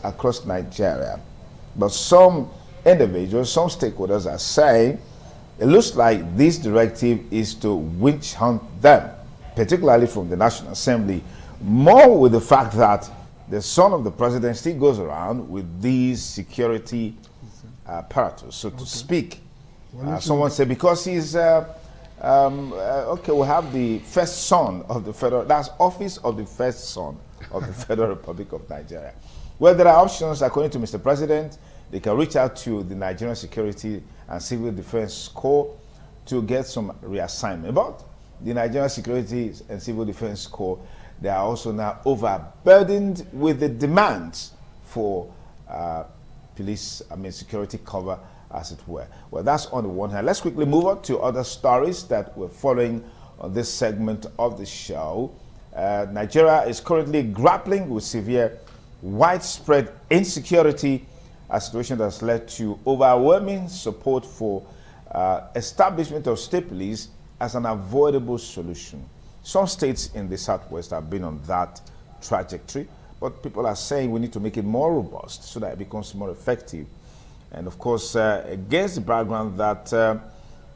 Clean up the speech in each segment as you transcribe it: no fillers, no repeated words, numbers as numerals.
across Nigeria. But some individuals, some stakeholders are saying it looks like this directive is to witch hunt them, particularly from the National Assembly, more with the fact that the son of the president still goes around with these security apparatus, so to speak. Someone said because he's, okay, we have the first son of the federal, that's office of the first son of the Federal Republic of Nigeria. Well, there are options, according to Mr. President. They can reach out to the Nigerian Security and Civil Defense Corps to get some reassignment. But the Nigerian Security and Civil Defense Corps, they are also now overburdened with the demands for security cover, as it were. Well, that's on the one hand. Let's quickly move on to other stories that we're following on this segment of the show. Nigeria is currently grappling with severe, widespread insecurity, a situation that's led to overwhelming support for establishment of state police as an avoidable solution. Some states in the Southwest have been on that trajectory, but people are saying we need to make it more robust so that it becomes more effective. And of course, against the background that the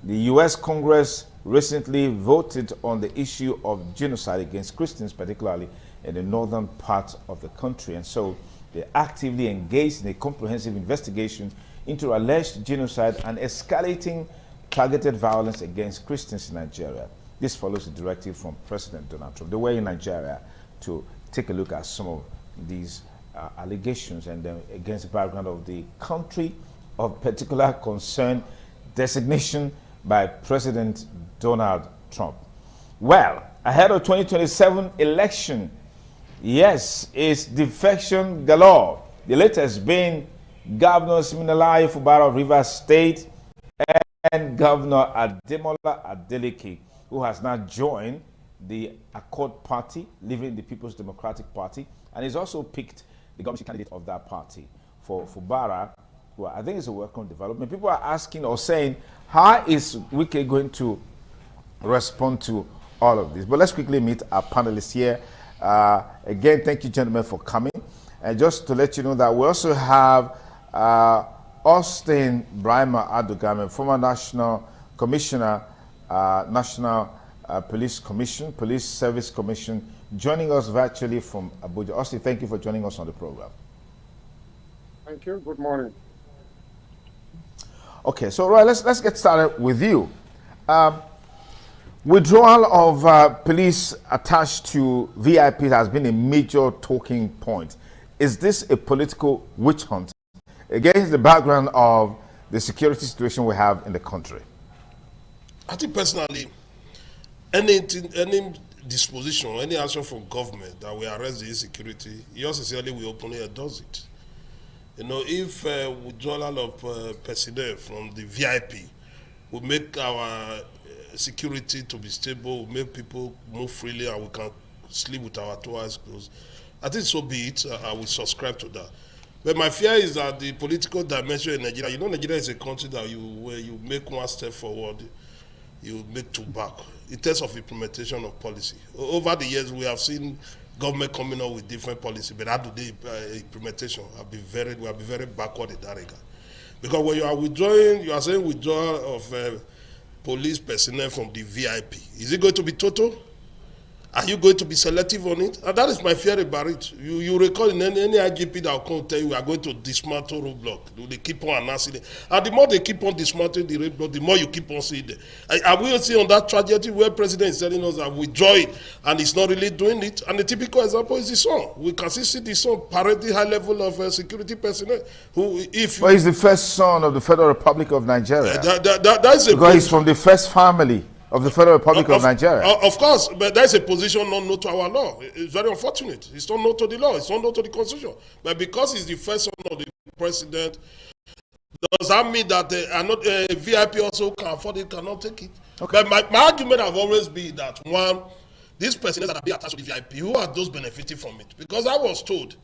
U.S. Congress recently voted on the issue of genocide against Christians, particularly in the northern part of the country. And so they actively engaged in a comprehensive investigation into alleged genocide and escalating targeted violence against Christians in Nigeria. This follows a directive from President Donald Trump. They were in Nigeria to take a look at some of these allegations, and then against the background of the country of particular concern designation by President Donald Trump. Well, ahead of 2027 election, yes, it's defection galore. The latest being Governor Siminalayi Fubara of Rivers State and Governor Ademola Adeleke, who has now joined the Accord Party, leaving the People's Democratic Party, and he's also picked the governorship candidate of that party. For Fubara, who I think is a welcome development. People are asking or saying, how is Wike going to respond to all of this? But let's quickly meet our panelists here. Again, thank you, gentlemen, for coming. And just to let you know that we also have Austin Brahima Adugame, former National Commissioner, National Police Commission, Police Service Commission, joining us virtually from Abuja. Austin, thank you for joining us on the program. Thank you. Good morning. Okay, so right, let's get started with you. Withdrawal of police attached to VIP has been a major talking point. Is this a political witch hunt against the background of the security situation we have in the country? I think personally, any disposition, any action from government that will arrest the insecurity, yours sincerely will openly endorse it. You know, if withdrawal of personnel from the VIP will make our security to be stable, will make people move freely, and we can sleep with our two eyes closed, I think so be it. I will subscribe to that. But my fear is that the political dimension in Nigeria, you know, Nigeria is a country that where you make one step forward, you make two back in terms of implementation of policy. Over the years, we have seen government coming up with different policy, but how do the implementation will be very backward in that regard. Because when you are withdrawing, you are saying withdrawal of police personnel from the VIP. Is it going to be total? Are you going to be selective on it? And that is my fear about it. You recall in any IGP that will come tell you we are going to dismantle roadblock. They keep on announcing it. And the more they keep on dismantling the roadblock, the more you keep on seeing it. Are we see on that trajectory where President is telling us that withdraw it and it's not really doing it? And the typical example is the son. We can see the son parading high level of security personnel. Who, if well, he's the first son of the Federal Republic of Nigeria. That is because he's from the first family of the Federal Republic of Nigeria. Of course, but that's a position not known to our law. It's very unfortunate. It's not known to the law. It's not known to the Constitution. But because he's the first son of the president, does that mean that VIP also can afford it, cannot take it? Okay. But my argument have always been that, one, these personnel that are being attached to the VIP, who are those benefiting from it? Because I was told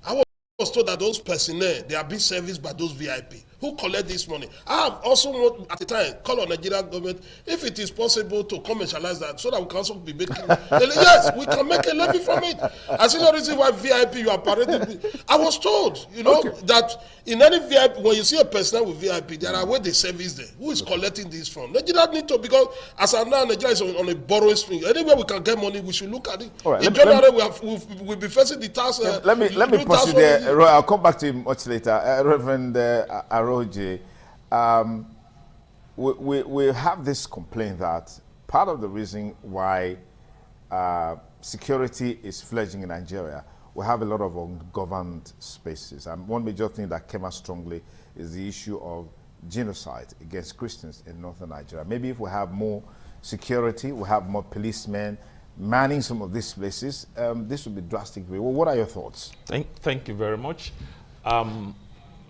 that those personnel, they are being serviced by those VIP. who collect this money. I have also want, at the time, call on Nigerian government if it is possible to commercialize that so that we can also be making. Yes, we can make a levy from it. I see no reason why VIP you are parading. I was told, you know, that in any VIP, when you see a person with VIP, there are where they service there. Who is collecting this from? Nigeria need to, because as of now, Nigeria is on a borrowing string. Anywhere we can get money, we should look at it. Right, in January, we'll be facing the tax. Let me pause you there. I'll come back to you much later. Reverend Aroje, we have this complaint that part of the reason why security is fledgling in Nigeria, we have a lot of ungoverned spaces. And one major thing that came out strongly is the issue of genocide against Christians in northern Nigeria. Maybe if we have more security, we have more policemen manning some of these places, this would be drastic. Well, what are your thoughts? Thank you very much.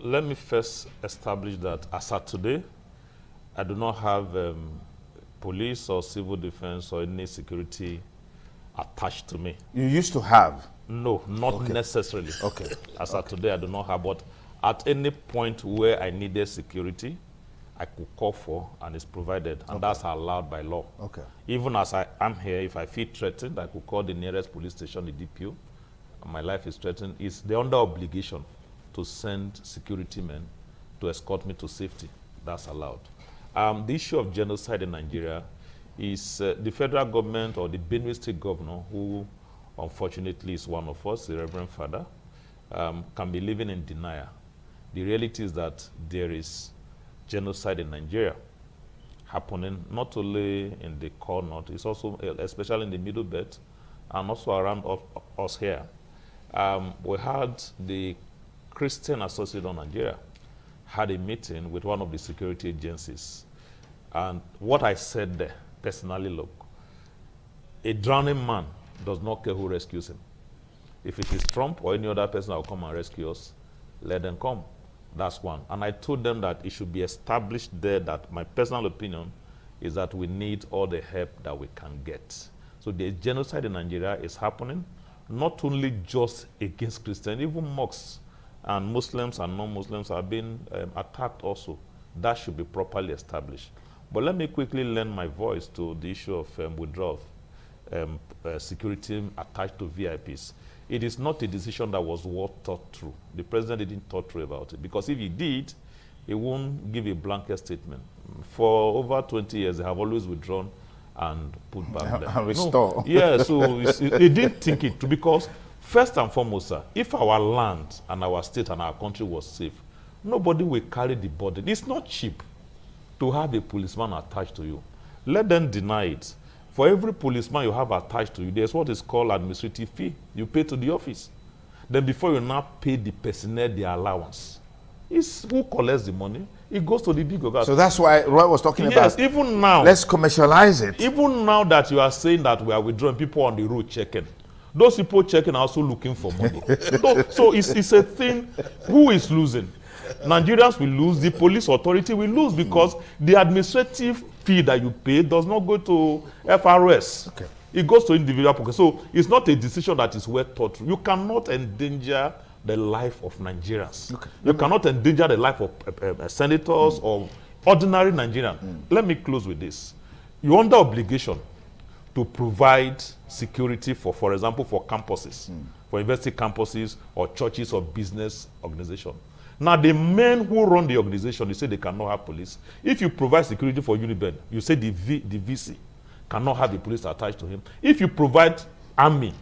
Let me first establish that as of today, I do not have police or civil defense or any security attached to me. You used to have? No, not necessarily. Okay. As of today, I do not have, but at any point where I needed security, I could call for and it's provided, and that's allowed by law. Okay. Even as I am here, if I feel threatened, I could call the nearest police station, the DPO, and my life is threatened. They're under obligation to send security men to escort me to safety. That's allowed. The issue of genocide in Nigeria is the federal government or the Benue State governor, who unfortunately is one of us, the Reverend Father, can be living in denial. The reality is that there is genocide in Nigeria happening not only in the core north, it's also especially in the middle belt and also around us here. We had the Christian Association of Nigeria had a meeting with one of the security agencies, and what I said there, personally, look, a drowning man does not care who rescues him. If it is Trump or any other person that will come and rescue us, let them come. That's one. And I told them that it should be established there that my personal opinion is that we need all the help that we can get. So the genocide in Nigeria is happening, not only just against Christians, even mosques and Muslims and non-Muslims are being attacked also. That should be properly established. But let me quickly lend my voice to the issue of withdrawal of security attached to VIPs. It is not a decision that was well thought through. The president didn't thought through about it, because if he did, he won't give a blanket statement. For over 20 years, they have always withdrawn and put back there. And restore. No. Yeah, so they didn't think it through, because first and foremost, sir, if our land and our state and our country was safe, nobody will carry the burden. It's not cheap to have a policeman attached to you. Let them deny it. For every policeman you have attached to you, there's what is called administrative fee. You pay to the office. Then before you now pay the personnel their allowance, it's who collects the money? It goes to the big guys. So that's why Roy was talking about. Yes, even now. Let's commercialize it. Even now that you are saying that we are withdrawing, people on the road checking. Those people checking are also looking for money. So it's a thing. Who is losing? Nigerians will lose, the police authority will lose, because the administrative fee that you pay does not go to FRS. Okay. It goes to individual pockets. So it's not a decision that is well thought through. You cannot endanger the life of Nigerians. Okay. You cannot endanger the life of senators or ordinary Nigerians. Let me close with this. You're under obligation to provide security for example, for campuses, for university campuses or churches or business organizations. Now, the men who run the organization, you say they cannot have police. If you provide security for Uniben, you say the VC cannot have the police attached to him. If you provide army,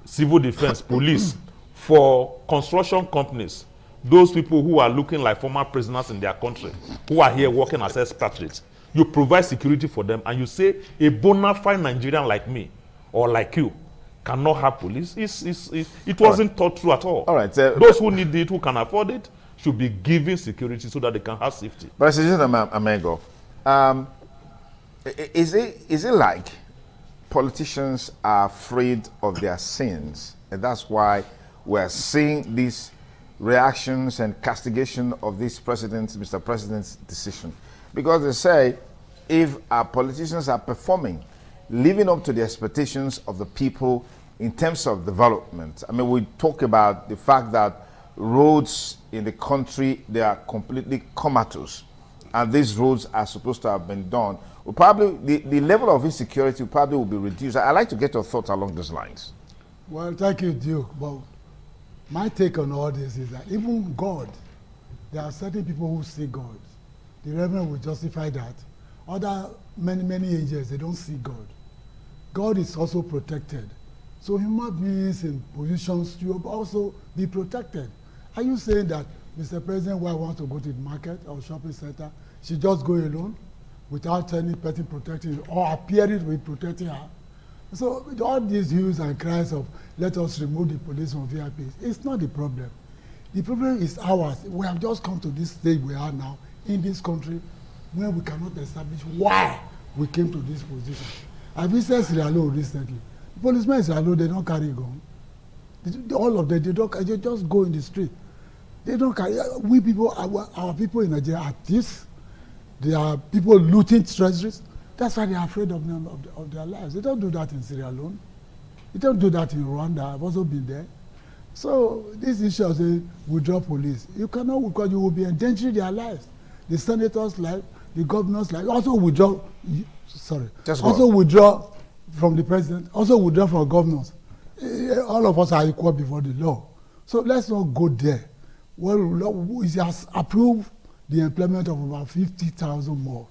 civil defense, police for construction companies, those people who are looking like former prisoners in their country, who are here working as expatriates, you provide security for them, and you say a bona fide Nigerian like me or like you cannot have police. It wasn't thought through at all. All right. Those who need it, who can afford it, should be given security so that they can have safety. President Amengo, is it like politicians are afraid of their sins, and that's why we're seeing these reactions and castigation of this Mr. President's decision? Because they say if our politicians are performing, living up to the expectations of the people in terms of development, I mean, we talk about the fact that roads in the country, they are completely comatose, and these roads are supposed to have been done, well, probably the level of insecurity probably will be reduced. I'd like to get your thoughts along those lines. Well, thank you, Duke. But my take on all this is that even God, there are certain people who see God. The Reverend will justify that. Other many angels, they don't see God. God is also protected. So human beings in positions should also be protected. Are you saying that Mr. President, who wants to go to the market or shopping center, she just go alone without any person protecting her or appearing to be protecting her? So with all these hues and cries of let us remove the police from VIPs, it's not the problem. The problem is ours. We have just come to this stage we are now in this country where we cannot establish why we came to this position. I visited Sierra Leone recently. The policemen in Sierra Leone, they don't carry a gun. All of them, they just go in the street. They don't carry. We people, our people in Nigeria are thieves. They are people looting treasuries. That's why they are afraid of them, of their lives. They don't do that in Sierra Leone. They don't do that in Rwanda. I've also been there. So this issue of saying withdraw police, you cannot, because you will be endangering their lives. The senator's life, the governor's life. Also withdraw. Also withdraw from the president. Also withdraw from governors. All of us are equal before the law. So let's not go there. Well, it has approved the employment of about 50,000 more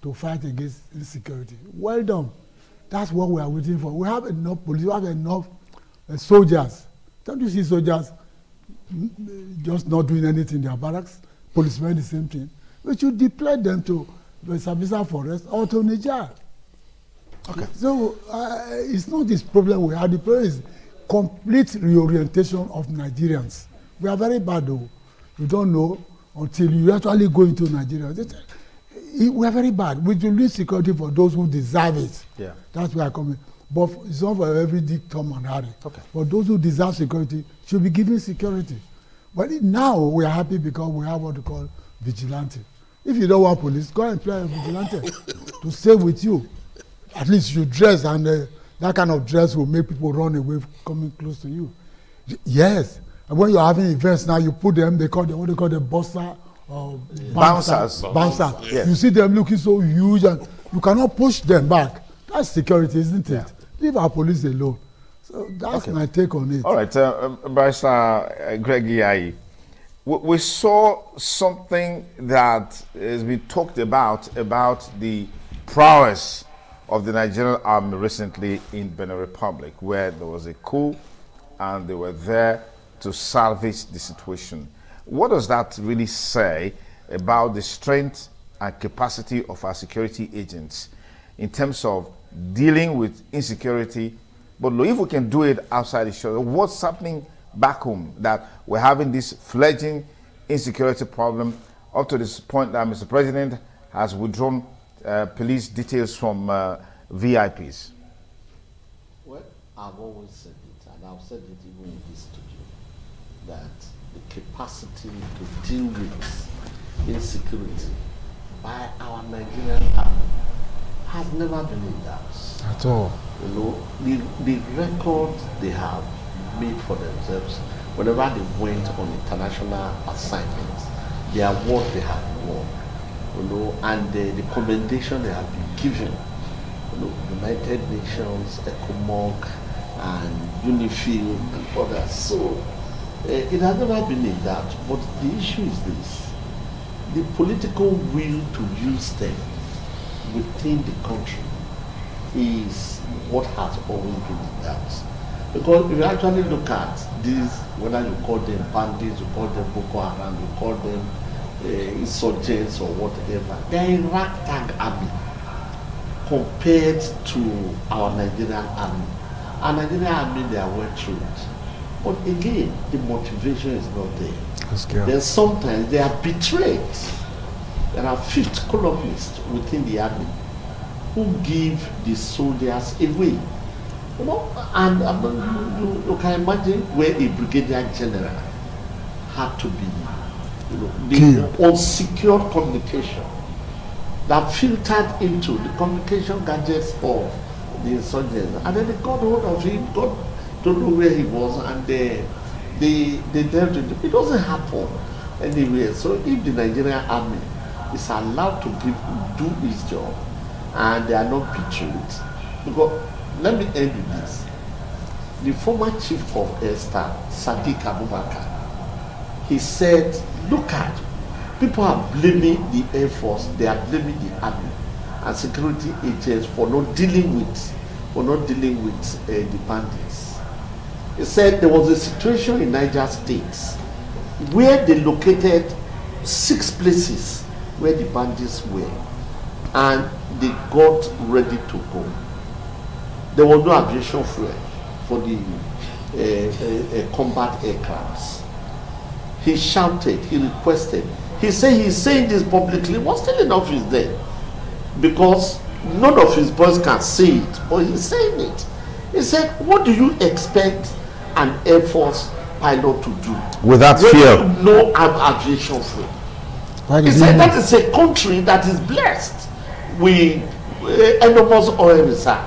to fight against insecurity. Well done. That's what we are waiting for. We have enough police, we have enough soldiers. Don't you see soldiers just not doing anything in their barracks? Policemen, the same thing. We should deploy them to the Sambisa Forest or to Niger. Okay. So it's not this problem we have. The problem is complete reorientation of Nigerians. We are very bad though. You don't know until you actually go into Nigeria. We are very bad. We do need security for those who deserve it. Yeah. That's where I come in. But it's not for every Dick, Tom, and Harry. Okay. But those who deserve security should be given security. But now we are happy because we have what we call vigilante. If you don't want police, go and employ a vigilante to stay with you. At least you dress, and that kind of dress will make people run away coming close to you. Yes. And when you're having events now, you put them, they call them what they call the bouncer or bouncers. Yes. You see them looking so huge, and you cannot push them back. That's security, isn't it? Yeah. Leave our police alone. So that's my take on it. All right, Barrister Greg Iyayi, we saw something that has been talked about the prowess of the Nigerian army recently in Benin Republic, where there was a coup and they were there to salvage the situation. What does that really say about the strength and capacity of our security agents in terms of dealing with insecurity? But if we can do it outside the shore, what's happening back home that we're having this fledgling insecurity problem up to this point that Mr. President has withdrawn police details from VIPs? Well, I've always said it, and I've said it even in this studio, that the capacity to deal with insecurity by our Nigerian army has never been in doubt. At all. You know, the record they have made for themselves, whenever they went on international assignments, the award they have won, you know, and the commendation they have been given, you know, United Nations, ECOMOG, and UNIFIL, and others. So it has never been in doubt. But the issue is this: the political will to use them within the country is what has always been in doubt. Because if you actually look at these, whether you call them bandits, you call them Boko Haram, you call them insurgents or whatever, they are a ragtag army compared to our Nigerian army. Our Nigerian army, they are well trained. But again, the motivation is not there. Then sometimes they are betrayed. There are fifth columnists within the army who give the soldiers away. You know, and you can imagine where a brigadier general had to be, you know, the unsecured communication that filtered into the communication gadgets of the insurgents, and then they got hold of him, got to know where he was, and they dealt with it. It doesn't happen anywhere. So if the Nigerian army is allowed to do its job and they are not betrayed, because let me end with this. The former chief of Air Staff, Sadiq Abubakar, he said, look at, people are blaming the Air Force, they are blaming the army and security agents for not dealing with the bandits. He said there was a situation in Niger State where they located 6 places where the bandits were, and they got ready to go. There was no aviation fuel for the combat aircrafts. He shouted, he requested. He said he's saying this publicly. What's still in office there? Because none of his boys can say it, but he's saying it. He said, what do you expect an Air Force pilot to do? Without fear. No aviation fuel. He said that is a country that is blessed with enormous oil reserve.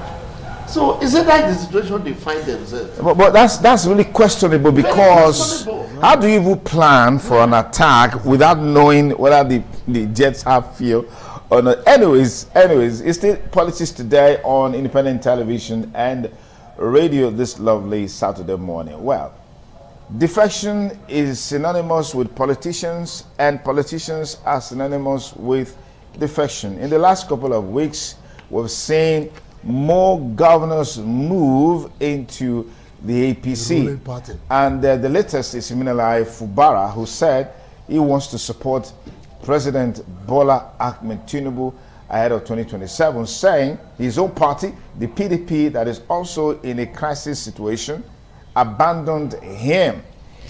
So is it like the situation they find themselves? But that's really questionable, because how do you even plan for an attack without knowing whether the jets have fuel or not? Anyways, it's still politics today on independent television and radio this lovely Saturday morning. Well, defection is synonymous with politicians, and politicians are synonymous with defection. In the last couple of weeks, we've seen more governors move into the APC, and the latest is Siminalayi Fubara, who said he wants to support President Bola Ahmed Tinubu ahead of 2027, saying his own party, the PDP, that is also in a crisis situation, abandoned him.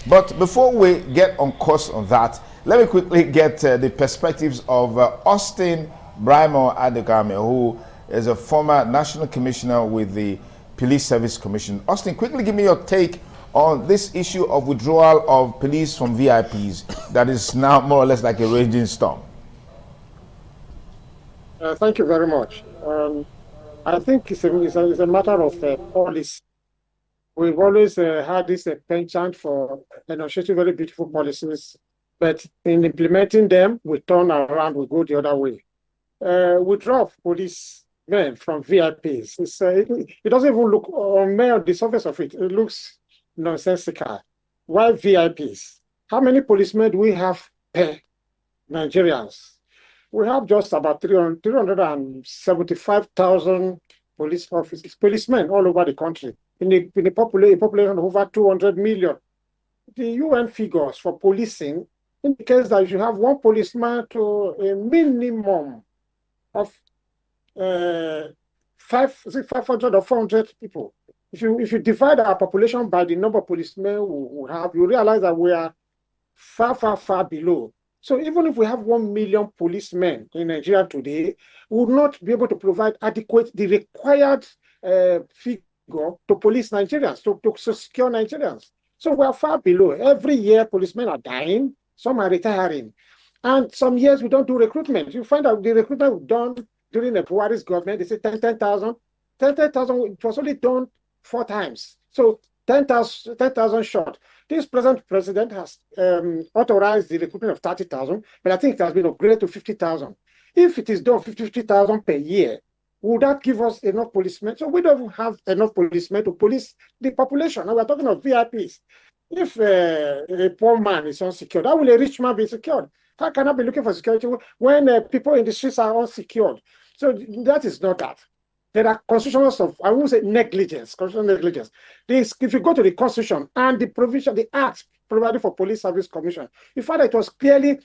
But before we get on course on that, let me quickly get the perspectives of Austin Brimo Adegame, who is a former national commissioner with the Police Service Commission. Austin, quickly give me your take on this issue of withdrawal of police from VIPs that is now more or less like a raging storm. Thank you very much. I think it's a matter of policy. We've always had this penchant for enunciating very beautiful policies, but in implementing them, we turn around, we go the other way. Withdraw police men from VIPs. It doesn't even look, on the surface of it, it looks nonsensical. Why VIPs? How many policemen do we have per Nigerians? We have just about 375,000 police officers, policemen all over the country, in a population of over 200 million. The UN figures for policing indicates that you have one policeman to a minimum of 500 or 400 people. If you divide our population by the number of policemen we have, you realize that we are far below. So even if we have 1 million policemen in Nigeria today, we would not be able to provide the required figure to police Nigerians, to secure Nigerians. So we are far below. Every year, policemen are dying, some are retiring. And some years we don't do recruitment. You find out the recruitment we've done during the Buhari's government, they say 10,000. 10,000, it was only done 4 times. So 10,000 short. This present president has authorized the recruitment of 30,000, but I think it has been upgraded to 50,000. If it is done 50,000 per year, would that give us enough policemen? So we don't have enough policemen to police the population. Now we're talking of VIPs. If a poor man is unsecured, how will a rich man be secured? How can I be looking for security when people in the streets are unsecured? So that is not that. There are constitutional stuff, I won't say negligence, constitutional negligence. If you go to the Constitution and the provision, the Act provided for Police Service Commission, you find that it was clearly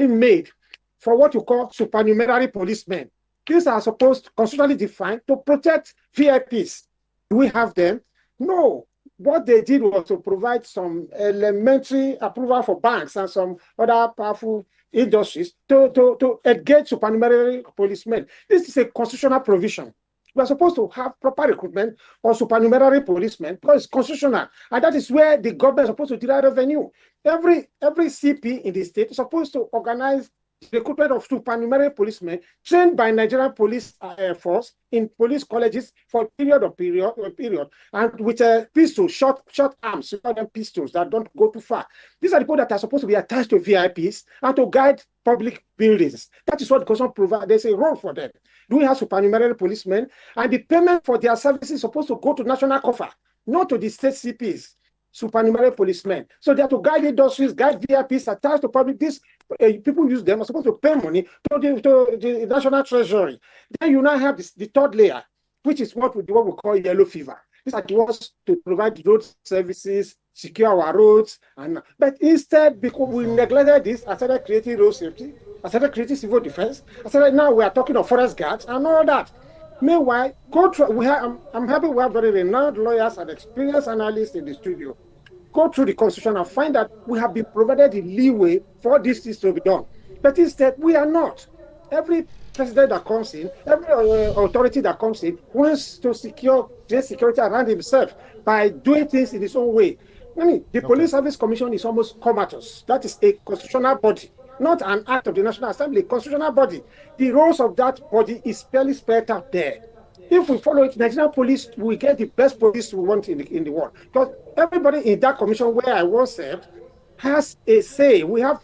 made for what you call supernumerary policemen. These are supposed, constitutionally defined, to protect VIPs. Do we have them? No. What they did was to provide some elementary approval for banks and some other powerful industries to engage supernumerary policemen. This is a constitutional provision. We are supposed to have proper recruitment of supernumerary policemen because it's constitutional, and that is where the government is supposed to derive revenue. Every CP in the state is supposed to organize recruitment of supernumerary policemen trained by Nigerian police force in police colleges for a period, and with pistols, short arms, we call them pistols that don't go too far. These are the people that are supposed to be attached to VIPs and to guide public buildings. That is what the Constitution provides. There's a role for them. Do we have supernumerary policemen? And the payment for their services is supposed to go to national coffer, not to the state CPs. Supernumerary policemen. So they have to guide industries, guide VIPs, attached to public. These people use them are supposed to pay money to the national treasury. Then you now have the third layer, which is what we call yellow fever. These are the ones to provide road services, secure our roads, but instead, because we neglected this, I started creating road safety, I started creating civil defense. I said now we are talking of forest guards and all that. Meanwhile, I'm happy we have very renowned lawyers and experienced analysts in the studio. Go through the Constitution and find that we have been provided the leeway for these things to be done. But instead, we are not. Every president that comes in, every authority that comes in wants to secure security around himself by doing things in his own way. I mean, the Police Service Commission is almost comatose. That is a constitutional body, not an act of the National Assembly, constitutional body. The roles of that body is fairly spelled out there. If we follow it, Nigerian police will get the best police we want in the world. Because everybody in that commission where I was served has a say. We have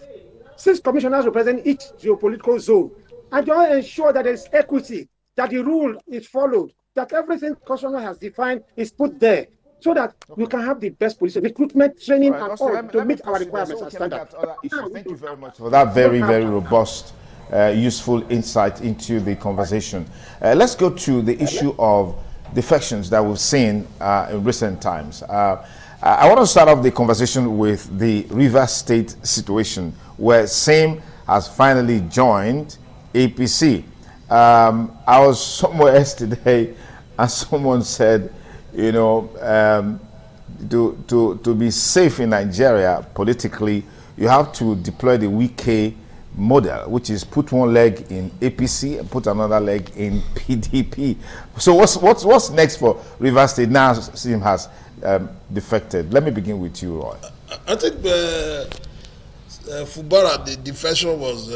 6 commissioners representing each geopolitical zone. And they ensure that there is equity, that the rule is followed, that everything Constitution has defined is put there, so that we can have the best police recruitment, training, and all to meet our requirements and standards. Thank you very much for that very, very robust, useful insight into the conversation. Let's go to the issue of defections that we've seen in recent times. I want to start off the conversation with the Rivers State situation, where SAME has finally joined APC. I was somewhere else today, and someone said, you know, to be safe in Nigeria politically, you have to deploy the Wike model, which is put one leg in APC and put another leg in PDP. So what's next for Rivers State now? SIM has defected. Let me begin with you, Roy. I think Fubara, the defection was.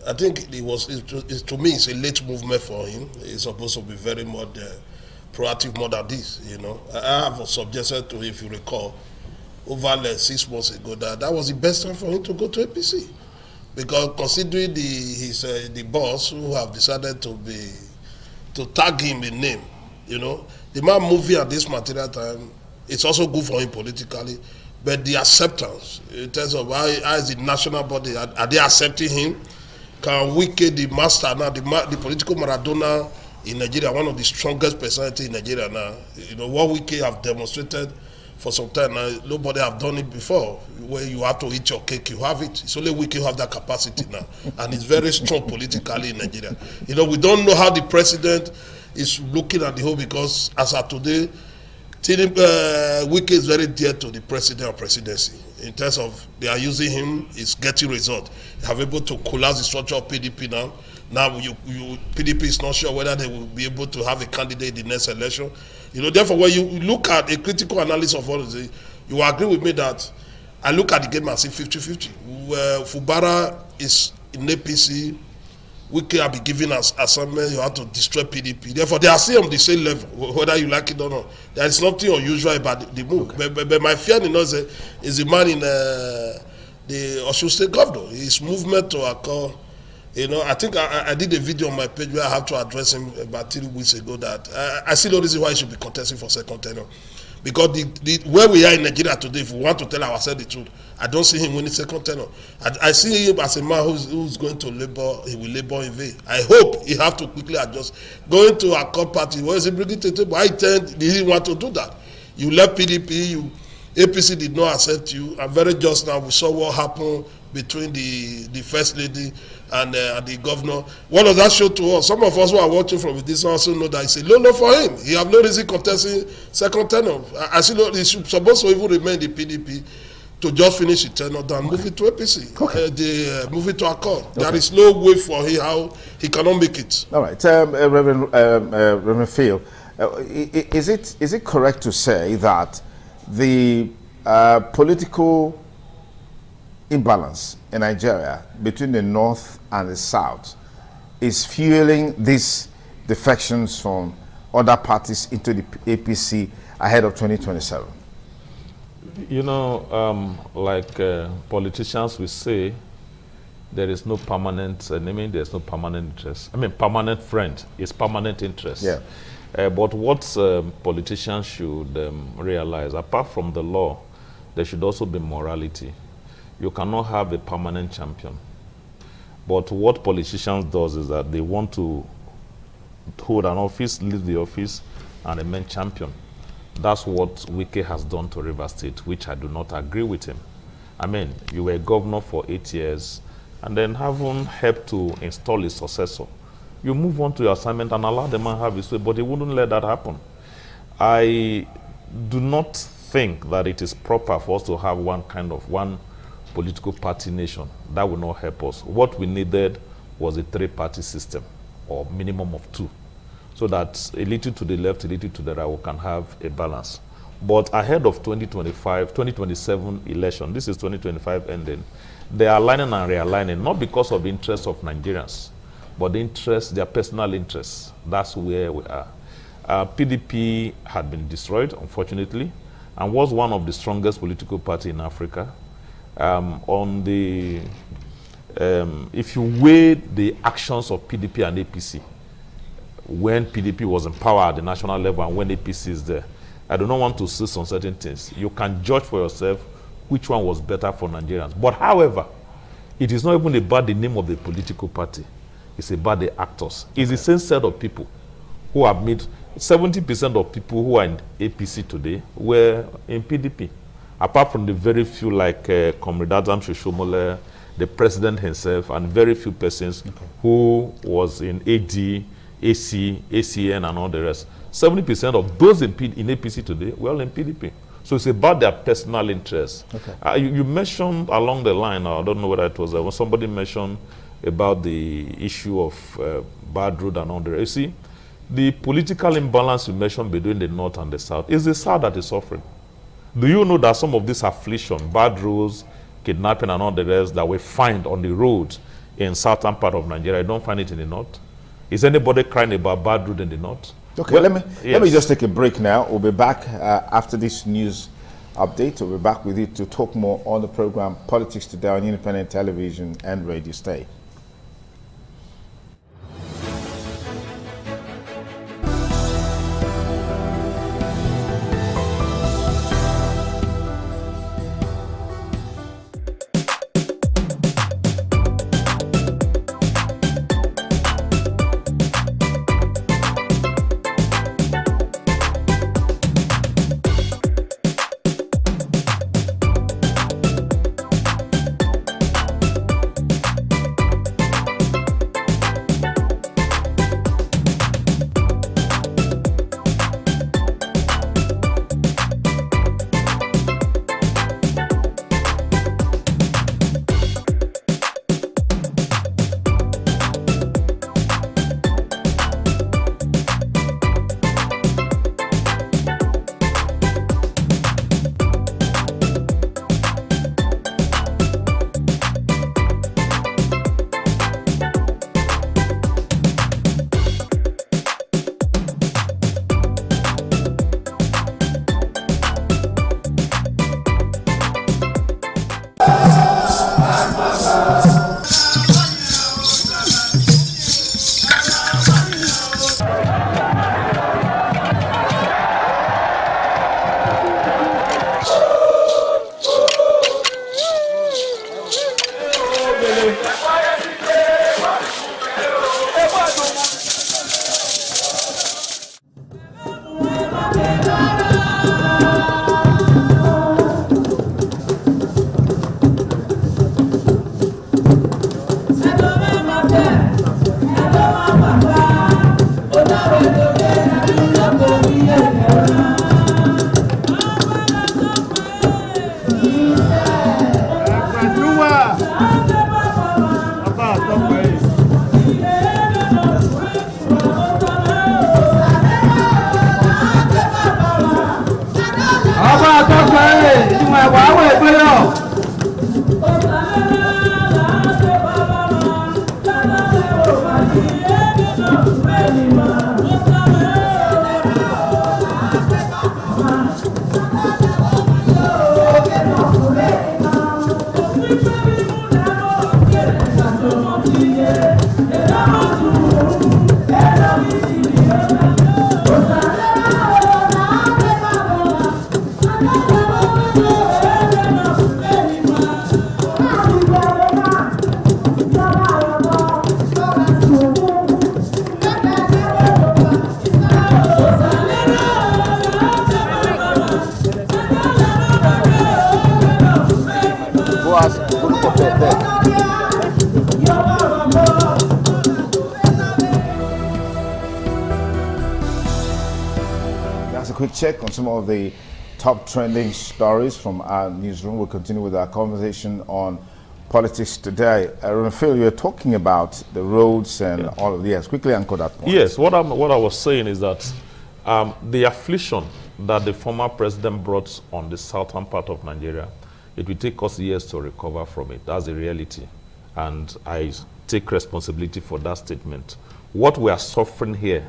I think it was. To me, it's a late movement for him. He's supposed to be very much proactive more than this. You know, I have suggested to him, if you recall, over 6 months ago, that was the best time for him to go to APC. Because considering the boss who have decided to tag him in name, you know, the man moving at this material time, it's also good for him politically, but the acceptance in terms of how is the national body, are they accepting him? Can Wike, the master now, the political Maradona in Nigeria, one of the strongest personalities in Nigeria now, you know, what Wike have demonstrated for some time now, nobody have done it before, where you have to eat your cake, you have it. It's only Wike who have that capacity now. And it's very strong politically in Nigeria. You know, we don't know how the president is looking at the whole, because as of today, Wike is very dear to the president or presidency. In terms of they are using him, it's getting result. They have able to collapse the structure of PDP now. Now PDP is not sure whether they will be able to have a candidate in the next election. You know, therefore, when you look at a critical analysis of all of this, you will agree with me that I look at the game and see 50-50. Where Fubara is in APC, Wike have been giving us assignment, you have to destroy PDP. Therefore, they are still on the same level, whether you like it or not. There is nothing unusual about the move. Okay. But my fear is the man in the Osun State governor. His movement to occur. You know, I think I did a video on my page where I have to address him about 3 weeks ago that I see no reason why he should be contesting for second tenure. Because where we are in Nigeria today, if we want to tell ourselves the truth, I don't see him winning second tenure. I see him as a man who's going to labor, he will labor in vain. I hope he have to quickly adjust. Going to a core party, where is he bringing to the table? I didn't want to do that. You left PDP, APC did not accept you, and very just now we saw what happened between the first lady and the governor. What does that show to us? Some of us who are watching from this also know that it's a low for him. He have no reason contesting second tenure. I see no, he's supposed to even remain the PDP to just finish the tenure, then move it to APC. Okay. Move it to Accord. Okay. There is no way for him how he cannot make it. All right, Reverend Phil, is it correct to say that the political imbalance in Nigeria between the North and the South is fueling these defections from other parties into the APC ahead of 2027? You know, politicians will say, there is no permanent enemy, there's no permanent interest. I mean, permanent friend is permanent interest. Yeah. But what politicians should realize, apart from the law, there should also be morality. You cannot have a permanent champion. But what politicians does is that they want to hold an office, leave the office, and remain champion. That's what Wike has done to Rivers State, which I do not agree with him. I mean, you were governor for 8 years, and then haven't helped to install a successor. You move on to your assignment and allow the man have his way, but he wouldn't let that happen. I do not think that it is proper for us to have one political party nation. That will not help us. What we needed was a 3-party system, or minimum of 2, so that a little to the left, a little to the right, we can have a balance. But ahead of 2027 election, this is 2025 ending, they are aligning and realigning, not because of the interests of Nigerians, but the interests, their personal interests. That's where we are. PDP had been destroyed, unfortunately, and was one of the strongest political parties in Africa. If you weigh the actions of PDP and APC, when PDP was in power at the national level and when APC is there, I do not want to say some certain things. You can judge for yourself which one was better for Nigerians. But however, it is not even about the name of the political party. It's about the actors. It's the same set of people who have made 70% of people who are in APC today were in PDP. Apart from the very few like Comrade Adam Shoshomole, the president himself, and very few persons who was in AD, AC, ACN, and all the rest. 70% of those in APC today were all in PDP. So it's about their personal interests. You mentioned along the line, I don't know whether it was when somebody mentioned about the issue of bad road and all the rest. You see, the political imbalance you mentioned between the North and the South is the South that is suffering. Do you know that some of this affliction, bad roads, kidnapping and all the rest that we find on the road in southern part of Nigeria, you don't find it in the North? Is anybody crying about bad road in the North? Okay, well, let me just take a break now. We'll be back after this news update. We'll be back with you to talk more on the program Politics Today on Independent Television and Radio. Stay. ECOWAS good for them. That's a quick check on some of the top trending stories from our newsroom. We'll continue with our conversation on politics today. Phil, you're talking about the roads and all of this. Quickly anchor that point. Yes, what I was saying is that the affliction that the former president brought on the southern part of Nigeria, it will take us years to recover from it. That's the reality. And I take responsibility for that statement. What we are suffering here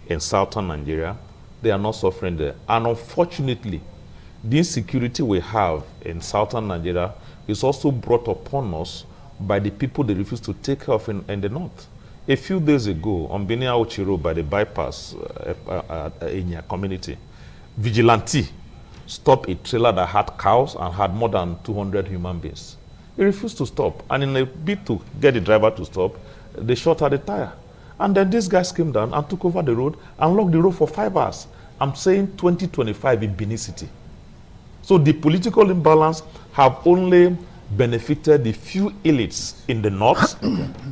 in southern Nigeria, they are not suffering there. And unfortunately, the insecurity we have in southern Nigeria is also brought upon us by the people they refuse to take care of in the north. A few days ago, on Benia Ochiro by the bypass in your community, vigilante stopped a trailer that had cows and had more than 200 human beings. He refused to stop. And in a bid to get the driver to stop, they shot at the tire. And then these guys came down and took over the road and locked the road for 5 hours. I'm saying 2025 in Benin City. So the political imbalance have only benefited the few elites in the north,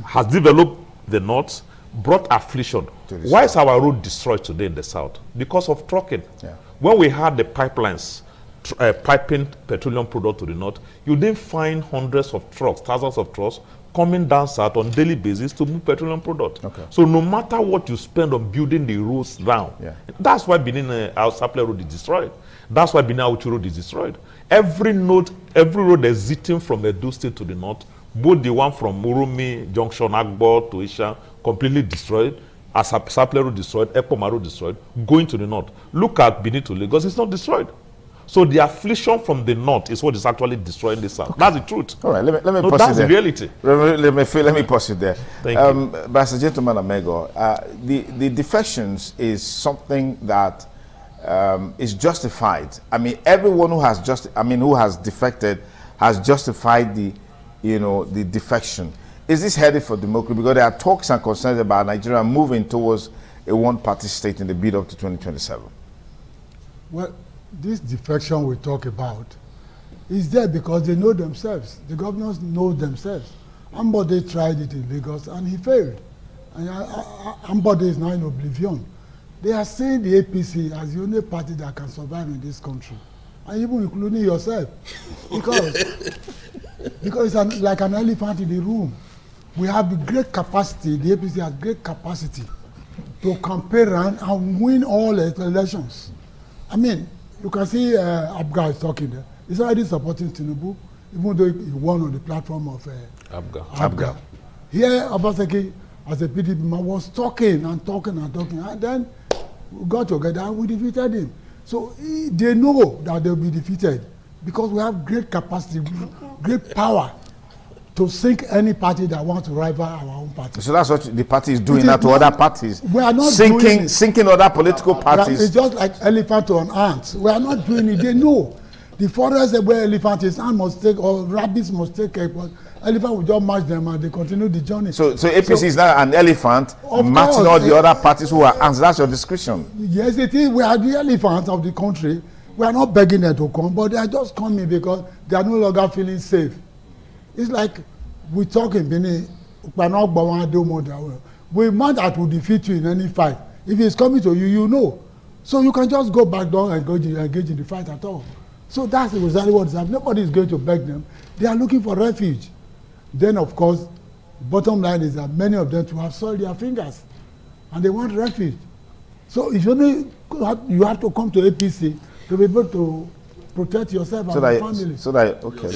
has developed the north, brought affliction. Why is our road destroyed today in the south? Because of trucking. Yeah. When we had the pipelines piping petroleum product to the north, you didn't find hundreds of trucks, thousands of trucks coming down south on daily basis to move petroleum product. Okay. So no matter what you spend on building the roads down, that's why Benin Sapele Road is destroyed. That's why Benin Auchi Road is destroyed. Every road exiting from Edo State to the north, both the one from Urumi Junction, Agbo to Isha, completely destroyed. As Sapele Road destroyed, Epoma Road destroyed, going to the north. Look at Benin to Lagos, it's not destroyed. So the affliction from the north is what is actually destroying the south. Okay. That's the truth. All right, let me pause that's it there. The reality. Let me pause it there. Thank you. But as a gentleman, Amego, the defections is something that is justified. I mean, everyone who has defected has justified the defection. Is this headed for democracy? Because there are talks and concerns about Nigeria moving towards a one-party state in the build up to 2027. Well, this defection we talk about is there because they know themselves. The governors know themselves. Ambode tried it in Lagos and he failed. And Ambode is now in oblivion. They are saying the APC as the only party that can survive in this country, and even including yourself, because it's like an elephant in the room. We have the great capacity. The APC has great capacity to campaign around and win all the elections. I mean, you can see Abga is talking there. He's already supporting Tinubu, even though he won on the platform of Abga. Here, Obaseki, as a PDP man, was talking, and then we got together and we defeated him. So they know that they'll be defeated because we have great capacity, great power to sink any party that wants to rival our own party. So that's what the party is doing now to other parties. We are not sinking other political parties. It's just like elephant to an ant. We are not doing it. They know. The forest where elephant is, ant must take, or rabbits must take care, but elephant will just match them and they continue the journey. So APC is now an elephant matching all the other parties who are ants. That's your description. Yes, it is. We are the elephants of the country. We are not begging them to come, but they are just coming because they are no longer feeling safe. It's like we talk in Benin, we might that will defeat you in any fight. If it's coming to you, you know. So you can just go back down and engage in the fight at all. So that's exactly what is happening. Nobody is going to beg them. They are looking for refuge. Then, of course, bottom line is that many of them to have soiled their fingers and they want refuge. So if you have to come to APC to be able to protect yourself and your family.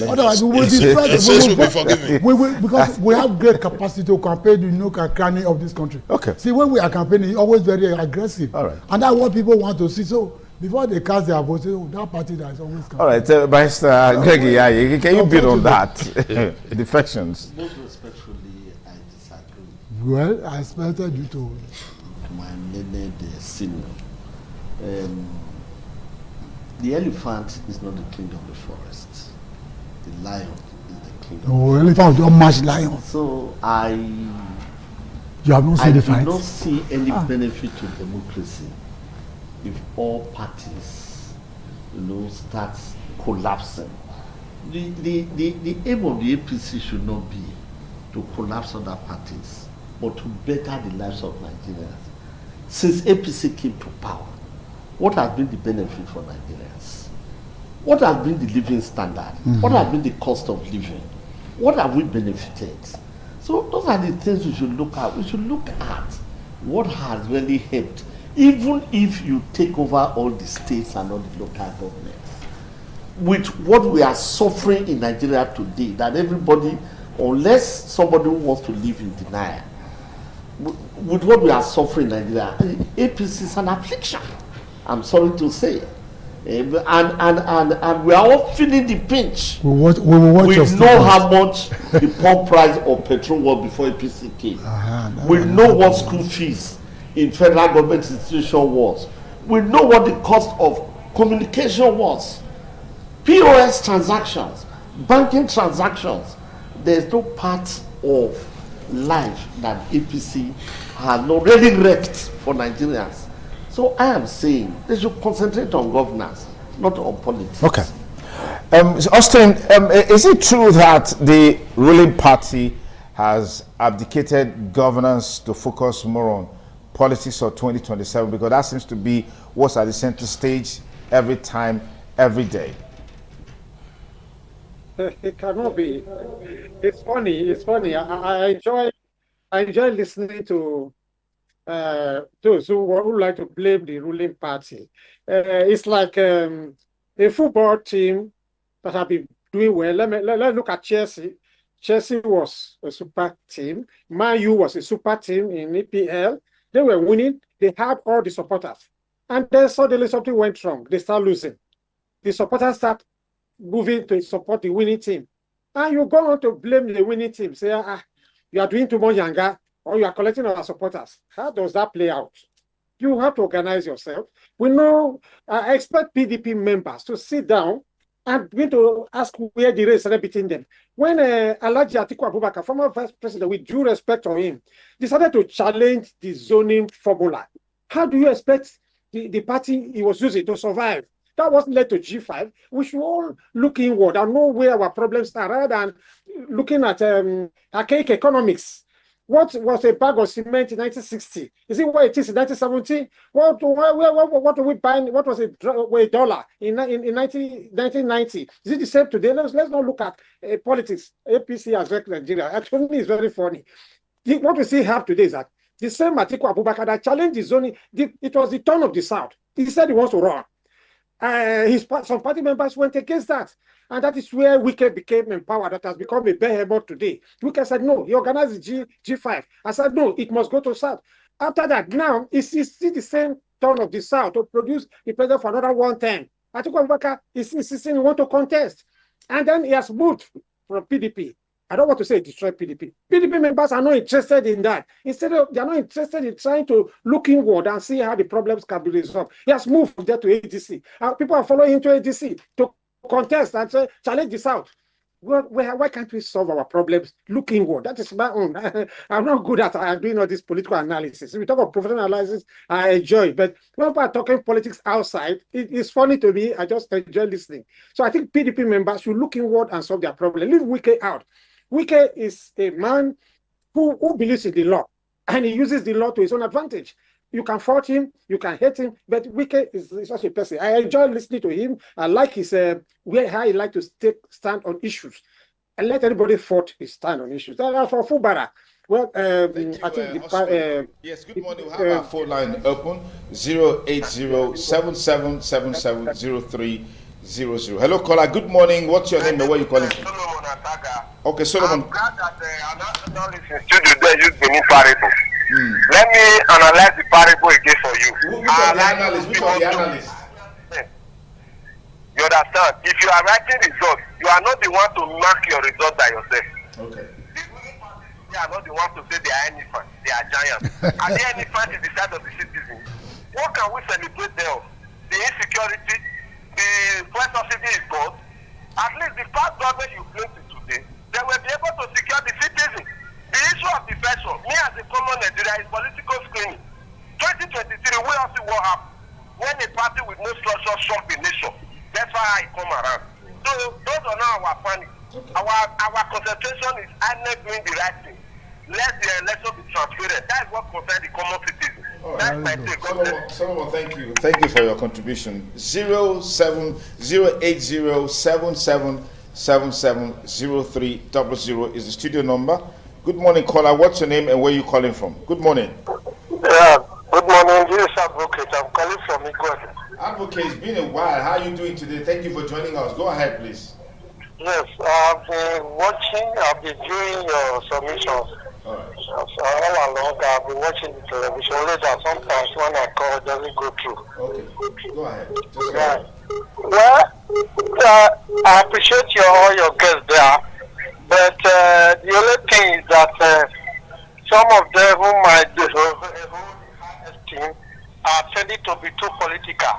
Otherwise, we will destroy because we have great capacity to campaign the nook and cranny of this country. Okay. See, when we are campaigning, it's always very aggressive. All right. And that's what people want to see. So before they cast their vote, say, oh, that party that is always campaigning. All right, Mr. Gregory, can you build on that? Defections. Most respectfully, I disagree. Well, I expected you to. My learned senior. The elephant is not the king of the forest. The lion is the king of the forest. Elephant don't match lion. So you have not seen the fight? I do not see any benefit to democracy if all parties, start collapsing the aim of the APC should not be to collapse other parties, but to better the lives of Nigerians. Since APC came to power, what has been the benefit for Nigerians? What has been the living standard? What has been the cost of living? What have we benefited? So those are the things we should look at. We should look at what has really helped, even if you take over all the states and all the local governments. With what we are suffering in Nigeria today, that everybody, unless somebody wants to live in denial, with what we are suffering in Nigeria, APC is an affliction. I'm sorry to say. And we are all feeling the pinch. We will watch we know how much the pump price of petrol was before APC came. We know what school fees in federal government institution was. We know what the cost of communication was. POS transactions, banking transactions. There's no part of life that APC has not really wrecked for Nigerians. So I am saying they should concentrate on governance, not on politics. Okay. Austin, is it true that the ruling party has abdicated governance to focus more on politics for 2027? Because that seems to be what's at the center stage every time, every day. It cannot be. It's funny. It's funny. I enjoy listening to those who like to blame the ruling party. It's like a football team that have been doing well. Let's look at Chelsea. Chelsea was a super team. Man U was a super team in EPL. They were winning. They had all the supporters. And then suddenly something went wrong. They start losing. The supporters start moving to support the winning team. And you go on to blame the winning team. Say, you are doing too much younger, or you are collecting our supporters. How does that play out? You have to organize yourself. We know, I expect PDP members to sit down and begin to ask where the race is between them. When Alhaji Atiku Abubakar, former vice president, with due respect to him, decided to challenge the zoning formula, how do you expect the party he was using to survive? That wasn't led to G5. We should all look inward and know where our problems are, rather than looking at archaic economics. What was a bag of cement in 1960? Is it what it is in 1970? What do we buy? What was a dollar in 1990? Is it the same today? Let's not look at politics. APC has wrecked Nigeria. Actually, it's very funny. What we see have today is that the same Atiku Abubakar that challenged the zoning, it was the turn of the South. He said he wants to run. Some party members went against that. And that is where Wike became empowered. That has become a behemoth today. Wike said, no, he organized G5. I said, no, it must go to South. After that, now, it's the same turn of the South to produce the president for another 1 term. Atiku Abubakar is insisting he want to contest. And then he has moved from PDP. I don't want to say destroy PDP. PDP members are not interested in that. Instead, they are not interested in trying to look inward and see how the problems can be resolved. He has moved from there to ADC. People are following him to ADC to contest and say, challenge the South. Why can't we solve our problems? Look inward. That is my own. I'm not good at doing all this political analysis. If we talk about professional analysis, I enjoy it. But when people are talking politics outside, it's funny to me. I just enjoy listening. So I think PDP members should look inward and solve their problem. Leave Wike out. Wike is a man who believes in the law, and he uses the law to his own advantage. You can fault him, you can hate him, but Wike is such a person. I enjoy listening to him. I like his how he likes to stand on issues, and let everybody fault his stand on issues. That's for Fubara. Well, I think yes. Good morning. We have our phone line open 08077770300. Hello, caller. Good morning. What's your name and where you calling from? Solomon Ataga. Okay, Solomon. I'm glad that the analyst in studio there used the new parable. Let me analyze the parable again for you. Which of the analyst? You understand? If you are writing results, you are not the one to mark your result by yourself. Okay. They are not the ones to say they are elephants, they are giants. And the elephant is the side of the citizens. What can we celebrate there? The insecurity, the fuel subsidy is gone. At least the past government you claim to today, they will be able to secure the citizens. The issue of defection, me as a common Nigeria, is political screening. 2023, we all see what happened when a party with no structure shocked the nation. That's why I come around. So those are not our panic. Okay. Our concentration is INEC doing the right thing. Let the election be transparent. That is what concerns the common citizen. Right. That's my take. Solomon, thank you. Thank you for your contribution. 08077770300 is the studio number. Good morning, caller. What's your name and where are you calling from? Good morning. Good morning. This is Advocate. I'm calling from Igwe. Advocate, it's been a while. How are you doing today? Thank you for joining us. Go ahead, please. Yes, I've been watching, I've been viewing your submissions. All along, I've been watching the television. Only that sometimes when I call, it doesn't go through. Okay, go ahead. Just go ahead. Well, I appreciate all your guests there, but the only thing is that some of them who might do team are tending to be too political.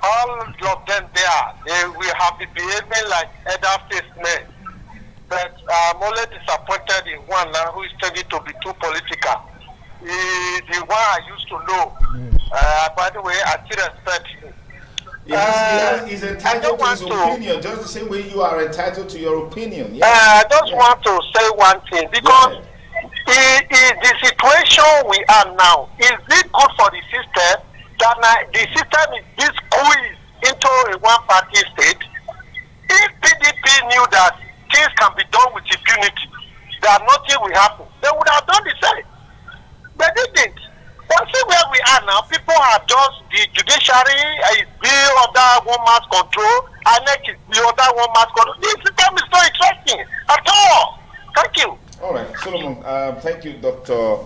All of them there, they will have been behaving like other statesmen. But I'm only disappointed in one now who is tending to be too political. The one I used to know. By the way, I still respect him. He's entitled to his opinion, just the same way you are entitled to your opinion. I just want to say one thing, because the situation we are now, is it good for the system? That the system is this squeezed into a one-party state. If PDP knew that things can be done with impunity, that nothing will happen, they would have done the same. They didn't. But see where we are now, people are just, the judiciary is the other woman's control, INEC is the other woman's control. The system is not interesting at all. Thank you. All right, Solomon, thank you, Dr.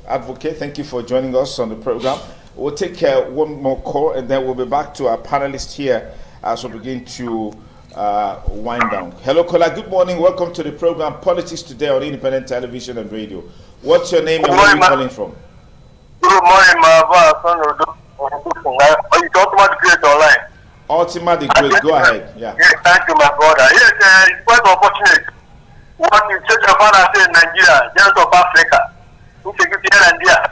Advocate. Thank you for joining us on the program. We'll take one more call and then we'll be back to our panelists here as we begin to wind down. Hello, caller. Good morning. Welcome to the program Politics Today on Independent Television and Radio. What's your name and where are you calling from? Good morning, my son. You talk about the Great online. Ultima the Great. Go ahead. Yeah. Yes, thank you, my brother. Yes, it's quite unfortunate. What the Church of Father in Nigeria, Giants of Africa, who take it here and there.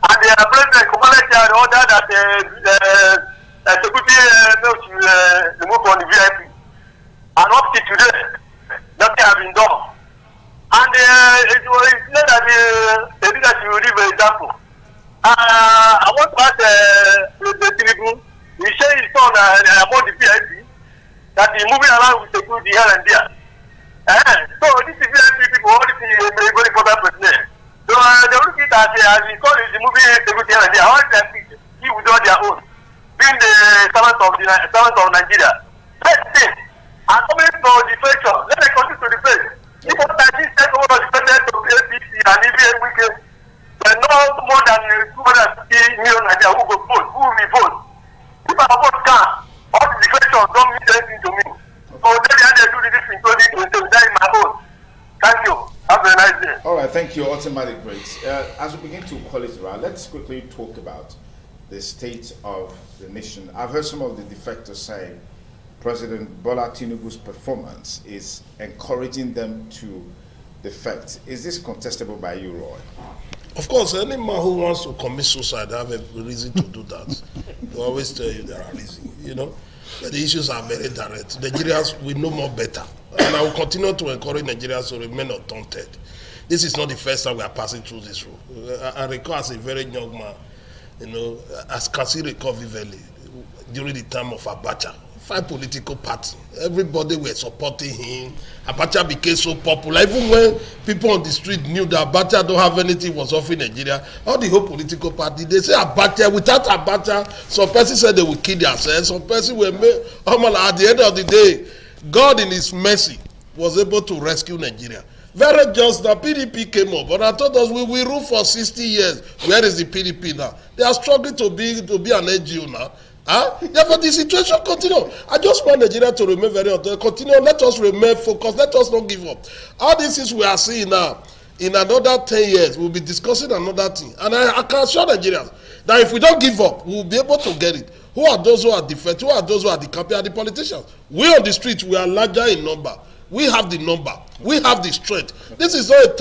And the president Kumalek had ordered that security remove from the VIP. And up to today, nothing has been done. And it was said that the leadership will give an example. I want to ask the Tinubu, he said his son among the VIP, that he's moving around with security here and there. So this is VIP people, all this is very important president. So they look at it as he called it moving security here and there. How is that he will do their own, being the servant of Nigeria. Let's see. And coming to the future, let me continue to the face. People that this take over the president of the APC and even weekend, but not more than 250 million Nigerians who will vote, who will vote. If I vote can, all the questions don't mean anything to me. So then they do this including to die in my own. Thank you. Have a nice day. All right, thank you, Automatic Breaks. As we begin to call it around, let's quickly talk about the state of the nation. I've heard some of the defectors say President Bola Tinubu's performance is encouraging them to defect. Is this contestable by you, Roy? Of course, any man who wants to commit suicide have a reason to do that. They always tell you there are reasons, you know. But the issues are very direct. Nigerians will know more better. And I will continue to encourage Nigerians to remain undaunted. This is not the first time we are passing through this road. I recall as a very young man, you know, as Kasi recall vividly, during the time of Abacha. 5 political parties, everybody were supporting him. Abacha became so popular. Even when people on the street knew that Abacha don't have anything was offering Nigeria, all the whole political party, they say Abacha, without Abacha, some persons said they will kill themselves, some persons were made, at the end of the day, God in his mercy was able to rescue Nigeria. Very just that PDP came up, but I told us we will rule for 60 years. Where is the PDP now? They are struggling to be an NGO now. Therefore, the situation continue. I just want Nigeria to remain very continue. Let us remain focused. Let us not give up. All these things we are seeing now, in another 10 years, we'll be discussing another thing. And I can assure Nigerians that if we don't give up, we'll be able to get it. Who are those who are defeated? Who are those who are the campaign? Are the politicians? We on the streets, we are larger in number. We have the number. We have the strength. This is not a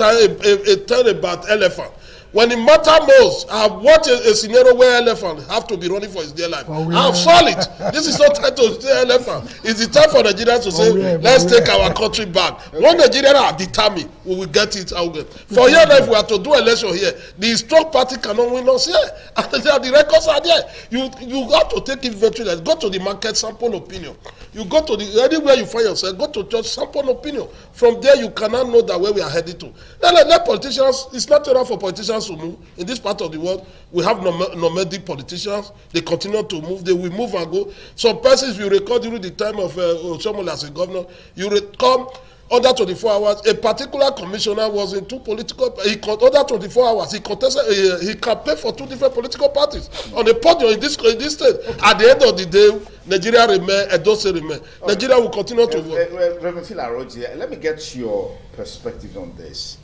time about elephant. when it matter most, I have watched a scenario where elephant have to be running for his dear life. I have saw it. This is not time to say elephant. It's the time for Nigerians to say, let's take our country back. When Nigerians are determined, we will get it. For here, if we are to do election here, the strong party cannot win us here. And the records are there. You have to take inventory. Go to the market, sample opinion. You go to anywhere you find yourself, go to just sample opinion. From there, you cannot know that where we are headed to. Let politicians, it's not enough for politicians to move. In this part of the world, we have nomadic politicians. They continue to move. They will move and go. Some persons, you record during the time of Oshiomhole as a governor, you come under 24 hours, a particular commissioner was in two political, under 24 hours, he contested, he campaigned for two different political parties on the podium in this state. At the end of the day, Nigeria remain, Edo State remain. Nigeria will continue to vote. Reverend Phil Aroji, let me get your perspective on this.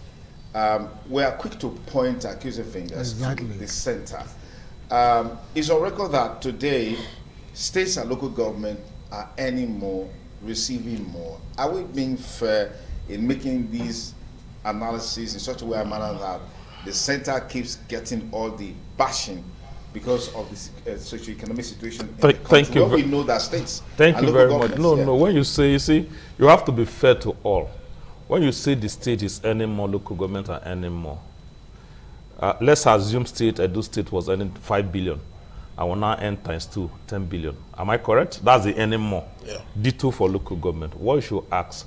We are quick to point accusing fingers to the center. It's on record that today, states and local government are earning more, receiving more. Are we being fair in making these analyses in such a way, manner that the center keeps getting all the bashing because of the socio-economic situation in the country? Thank you. We know that states. Thank you very much. No, when you say, you see, you have to be fair to all. When you say the state is earning more, local government are earning more. Let's assume Edo State was earning 5 billion. I will now earn times 2, 10 billion. Am I correct? That's the earning more. Yeah. Ditto for local government. What you should ask,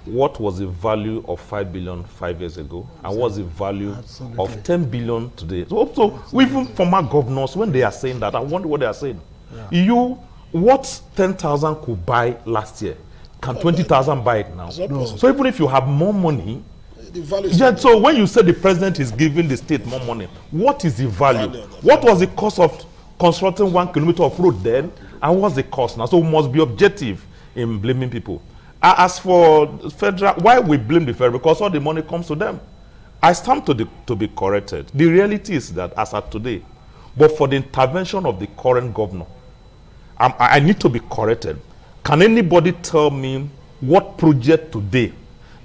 what was the value of 5 billion 5 years ago? And what's the value of 10 billion today? So even former governors, when they are saying that, I wonder what they are saying. Yeah. What 10,000 could buy last year, can 20,000 buy it now? No. So even if you have more money, the value so when you say the president is giving the state more money, what is the value? What was the cost of constructing 1 kilometer of road then, and what's the cost now? So we must be objective in blaming people. As for federal, why we blame the federal? Because all the money comes to them. I stand to be corrected. The reality is that as of today, but for the intervention of the current governor, I need to be corrected. Can anybody tell me what project today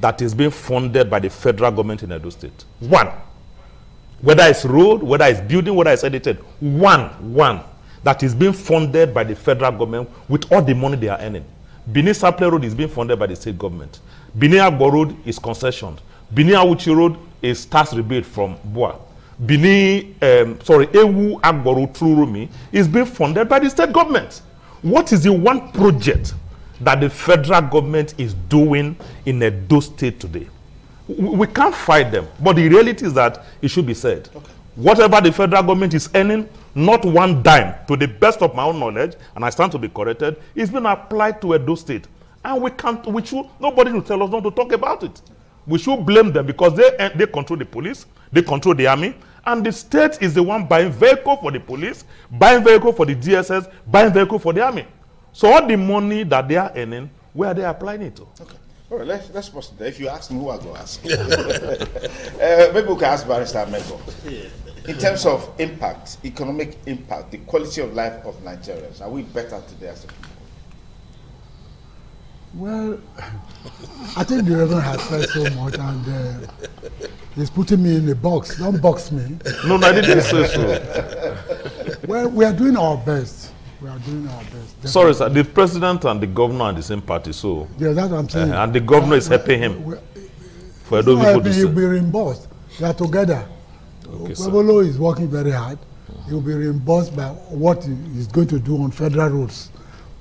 that is being funded by the federal government in Edo State? One. Whether it's road, whether it's building, whether it's edited, one that is being funded by the federal government with all the money they are earning. Benin Sapele Road is being funded by the state government. Benin Agbo Road is concessioned. Benin Awuchi Road is tax rebate from BUA. Ewu Agbo Road through Rumi is being funded by the state government. What is the one project that the federal government is doing in Edo State today? We can't fight them, but the reality is that it should be said. Okay. Whatever the federal government is earning, not one dime, to the best of my own knowledge, and I stand to be corrected, is being applied to Edo State. And nobody will tell us not to talk about it. We should blame them because they control the police, they control the army, and the state is the one buying vehicle for the police, buying vehicle for the DSS, buying vehicle for the army. So all the money that they are earning, where are they applying it to? Okay. All right, let's pause there. If you ask me, who I go ask? Maybe we can ask Barrister Mego. In terms of impact, economic impact, the quality of life of Nigerians, are we better today as a people? Well, I think the Reverend has said so much, and he's putting me in a box. Don't box me. No, I didn't say so. Well, we are doing our best. We are doing our best. Definitely. Sorry, sir. The president and the governor are the same party, so. Yeah, that's what I'm saying. And the governor is helping him. For Edo people to he'll be reimbursed. They are together. Okay, Pueblo is working very hard. He will be reimbursed by what he is going to do on federal roads.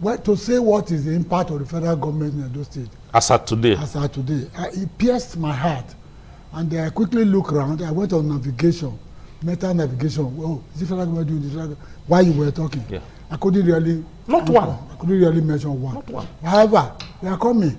Well, to say what is the impact of the federal government in Edo State. As at today. It pierced my heart. And I quickly look around. I went on navigation, meta navigation. Oh, is the federal government doing this? While you were talking. Yeah. I couldn't really. Not one. I couldn't really mention one. Not one. However, they are coming.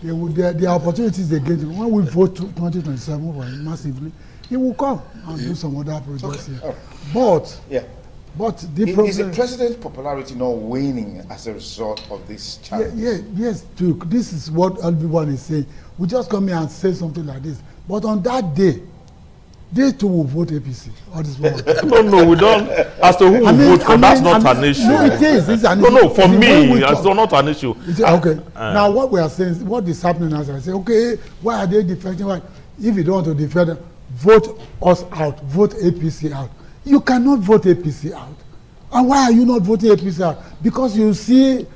The opportunities they get. When we vote 2027 massively, he will come and do some other projects here. But the problem is the president's popularity not waning as a result of this challenge? Yes, Duke. This is what everyone is saying. We just come here and say something like this. But on that day, they too will vote APC. No, we don't. As to who will vote for, that's not an issue. No, it is. It's an issue. No, for me, it's not an issue. Okay. Now, what we are saying, what is happening as I say, okay, why are they defecting? If you don't want to defend them, vote us out, vote APC out. You cannot vote APC out. And why are you not voting APC out? Because you see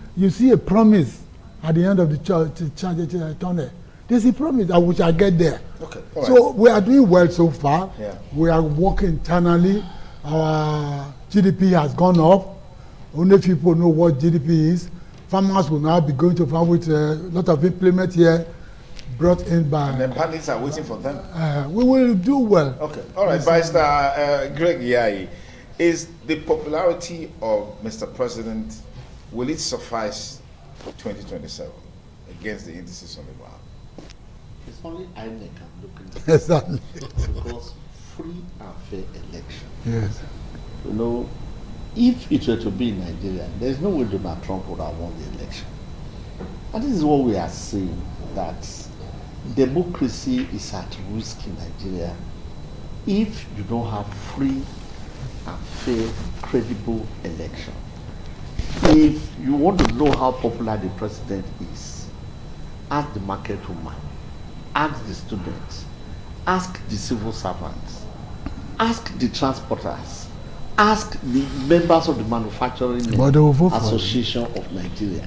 a promise at the end of the tunnel. There's a promise that we shall get there. Okay. So we are doing well so far. Yeah. We are working internally. Our GDP has gone up. Only people know what GDP is. Farmers will now be going to farm with a lot of implement here brought in by. And the panelists are waiting for them. We will do well. Okay. All right. Barrister Greg Yayi, is the popularity of Mr. President, will it suffice for 2027 against the indices on the ground? It's only INEC I'm looking at. Exactly. Because free and fair election. Yes. You know, if it were to be in Nigeria, there's no way Donald Trump would have won the election. And this is what we are saying, that democracy is at risk in Nigeria if you don't have free and fair, credible election. If you want to know how popular the president is, ask the market woman, ask the students, ask the civil servants, ask the transporters, ask the members of the Manufacturing Association of Nigeria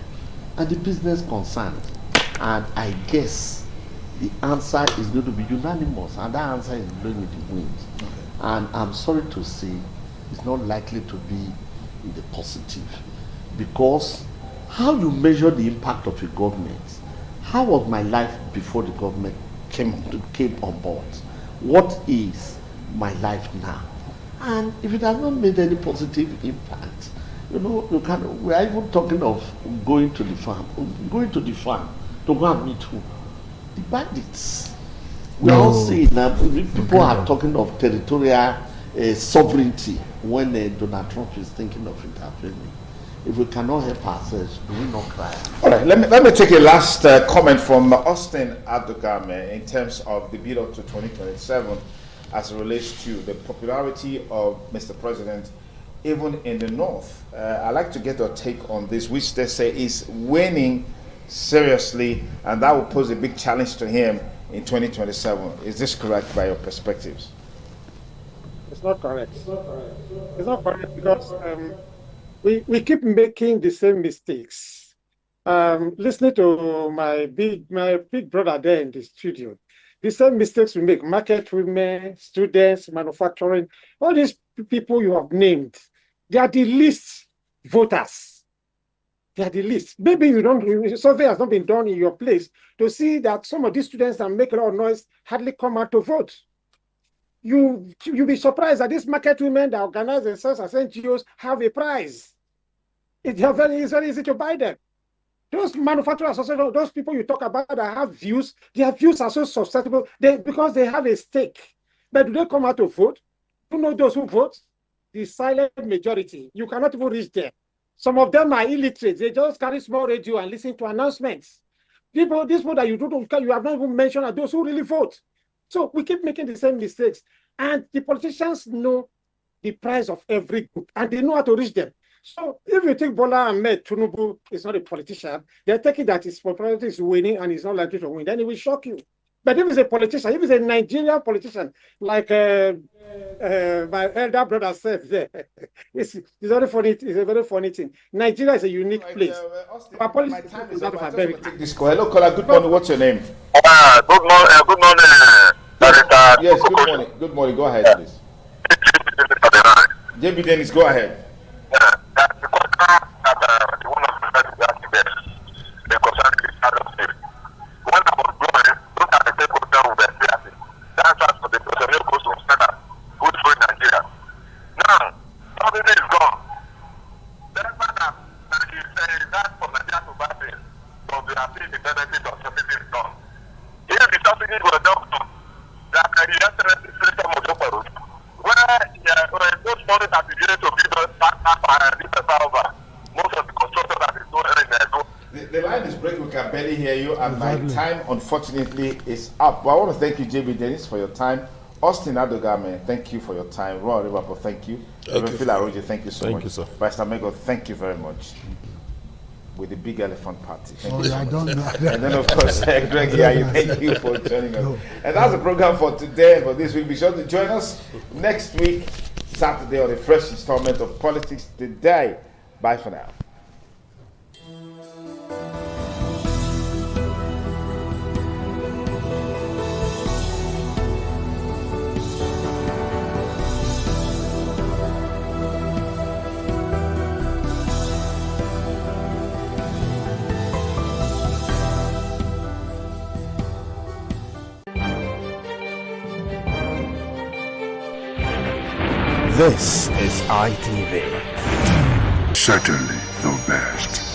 and the business concerned. And I guess the answer is going to be unanimous, and that answer is blowing in the wind. Okay. And I'm sorry to say it's not likely to be in the positive, because how you measure the impact of a government, how was my life before the government came on board? What is my life now? And if it has not made any positive impact, you know, we are even talking of going to the farm to go and meet who? The bandits. We are all seeing that people are talking of territorial sovereignty when Donald Trump is thinking of intervening. If we cannot help ourselves, do we not cry? All right, let me take a last comment from Austin Adogame in terms of the build up to 2027 as it relates to the popularity of Mr. President, even in the North. I'd like to get your take on this, which they say is waning seriously, and that will pose a big challenge to him in 2027. Is this correct by your perspectives? It's not correct. It's not correct because we keep making the same mistakes. Listening to my big brother there in the studio, the same mistakes we make: market women, students, manufacturing, all these people you have named, they are the least voters. They are the least. Maybe survey has not been done in your place to see that some of these students that make a lot of noise hardly come out to vote. You'll be surprised that these market women that organize themselves as NGOs have a prize. It's very easy to buy them. Those manufacturers, those people you talk about that have views, their views are so susceptible because they have a stake. But do they come out to vote? You know those who vote? The silent majority. You cannot even reach them. Some of them are illiterate. They just carry small radio and listen to announcements. These people that you have not even mentioned are those who really vote. So we keep making the same mistakes. And the politicians know the price of every group, and they know how to reach them. So if you think Bola Ahmed Tinubu is not a politician, they're taking that his popularity is winning and he's not likely to win, then it will shock you. But if he's a politician, if he's a Nigerian politician, like my elder brother said there, it's very funny. It's a very funny thing. Nigeria is a unique place. Our policy is out of America. Hello, caller. Good morning. What's your name? Good morning, Director. Yes, good morning. Good morning. Go ahead, please. JB Dennis, go ahead. That's the question that the one of the presidents is asking there. The concern is adopted. When I was growing, look at the same hotel with the theater. That's why for the personnel goes to Australia, good for Nigeria. Now, everything is gone. That's why that you say that for Nigeria to buy things, so they are seeing the benefit of everything is gone. If the subsidies were done to that the excellency system of the world, where those money that is given to build back and this over, most of the construction that is doing in there. The line is breaking. We can barely hear you, and my time, unfortunately, is up. But I want to thank you, JB Dennis, for your time. Austin Adogame, thank you for your time. Ron Rivapo, thank you. Reverend Phil Aroji, thank you so much. Thank you, sir. Pastor Mego, thank you very much. with the Big Elephant Party. Thank Oh, you so I much. don't know. And then, of course, Greg Yayi, thank you for joining us. And that's the program for today. For this week, be sure to join us next week, Saturday, on a fresh installment of Politics Today. Bye for now. This is ITV. Certainly the best.